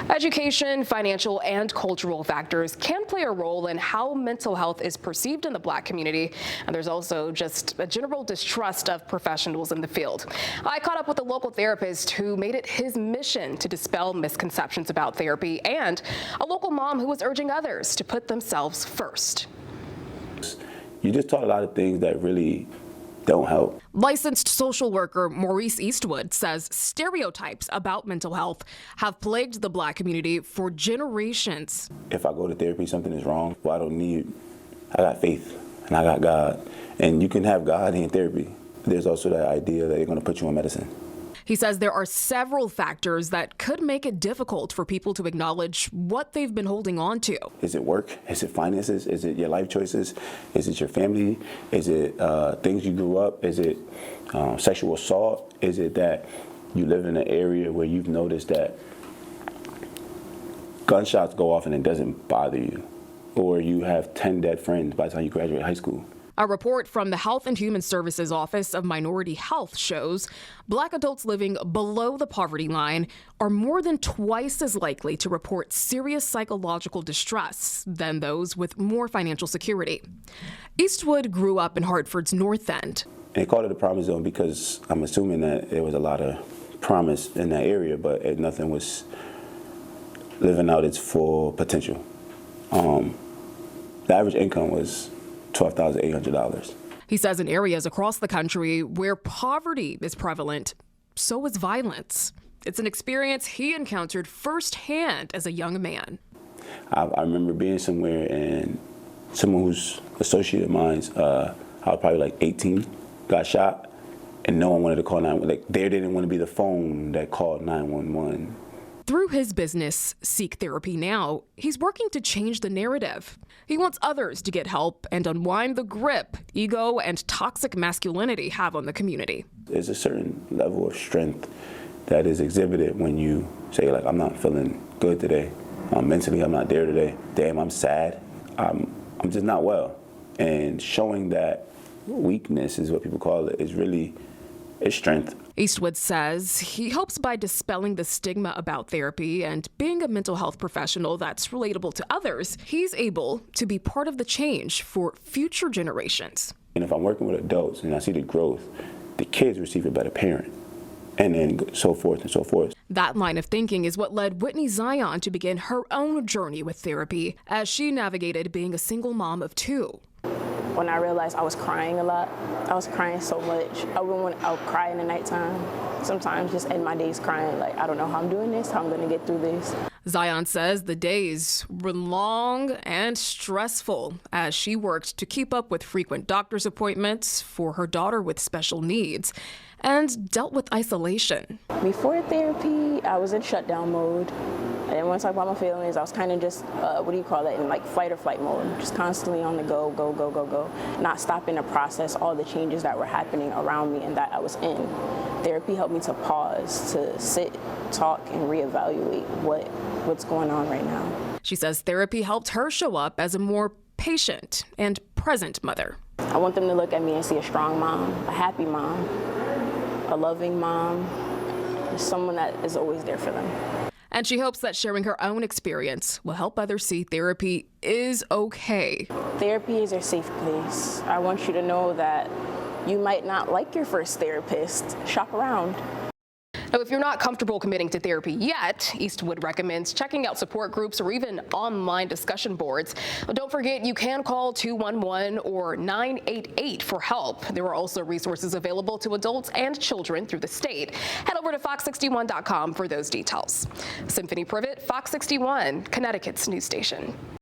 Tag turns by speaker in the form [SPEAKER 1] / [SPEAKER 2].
[SPEAKER 1] Education, financial, and cultural factors can play a role in how mental health is perceived in the Black community. And there's also just a general distrust of professionals in the field. I caught up with a local therapist who made it his mission to dispel misconceptions about therapy, and a local mom who was urging others to put themselves first.
[SPEAKER 2] You just taught a lot of things that really don't help.
[SPEAKER 1] Licensed social worker Maurice Eastwood says stereotypes about mental health have plagued the Black community for generations.
[SPEAKER 2] If I go to therapy, something is wrong. Well, I got faith and I got God. And you can have God in therapy. There's also that idea that they're going to put you on medicine.
[SPEAKER 1] He says there are several factors that could make it difficult for people to acknowledge what they've been holding on to.
[SPEAKER 2] Is it work? Is it finances? Is it your life choices? Is it your family? Is it things you grew up? Is it sexual assault? Is it that you live in an area where you've noticed that gunshots go off and it doesn't bother you? Or you have 10 dead friends by the time you graduate high school?
[SPEAKER 1] A report from the Health and Human Services Office of Minority Health shows Black adults living below the poverty line are more than twice as likely to report serious psychological distress than those with more financial security. Eastwood grew up in Hartford's North End.
[SPEAKER 2] And they called it a promise zone because I'm assuming that there was a lot of promise in that area, but nothing was living out its full potential. The average income was $12,800.
[SPEAKER 1] He says in areas across the country where poverty is prevalent, so is violence. It's an experience he encountered firsthand as a young man.
[SPEAKER 2] I remember being somewhere and someone who's associate of mine, I was probably like 18, got shot, and no one wanted to call 911. Like, they didn't want to be the phone that called 911.
[SPEAKER 1] Through his business, Seek Therapy Now, he's working to change the narrative. He wants others to get help and unwind the grip ego and toxic masculinity have on the community.
[SPEAKER 2] There's a certain level of strength that is exhibited when you say, like, I'm not feeling good today. Mentally, I'm not there today. Damn, I'm sad. I'm just not well. And showing that weakness is what people call it, is really, it's strength.
[SPEAKER 1] Eastwood says he hopes by dispelling the stigma about therapy and being a mental health professional that's relatable to others, he's able to be part of the change for future generations.
[SPEAKER 2] And if I'm working with adults and I see the growth, the kids receive a better parent, and then so forth and so forth.
[SPEAKER 1] That line of thinking is what led Whitney Zion to begin her own journey with therapy as she navigated being a single mom of two.
[SPEAKER 3] When I realized I was crying a lot, I was crying so much. I would cry in the nighttime. Sometimes just end my days crying, like, I don't know how I'm doing this, how I'm gonna get through this.
[SPEAKER 1] Zion says the days were long and stressful as she worked to keep up with frequent doctor's appointments for her daughter with special needs and dealt with isolation.
[SPEAKER 3] Before therapy, I was in shutdown mode. I didn't want to talk about my feelings. I was kind of just, in like fight or flight mode, just constantly on the go, not stopping to process all the changes that were happening around me and that I was in. Therapy helped me to pause, to sit, talk, and reevaluate what's going on right now.
[SPEAKER 1] She says therapy helped her show up as a more patient and present mother.
[SPEAKER 3] I want them to look at me and see a strong mom, a happy mom, a loving mom, someone that is always there for them.
[SPEAKER 1] And she hopes that sharing her own experience will help others see therapy is okay.
[SPEAKER 3] Therapy is a safe place. I want you to know that you might not like your first therapist. Shop around.
[SPEAKER 1] Now, if you're not comfortable committing to therapy yet, Eastwood recommends checking out support groups or even online discussion boards. Don't forget, you can call 211 or 988 for help. There are also resources available to adults and children through the state. Head over to fox61.com for those details. Symphony Privet, Fox 61, Connecticut's news station.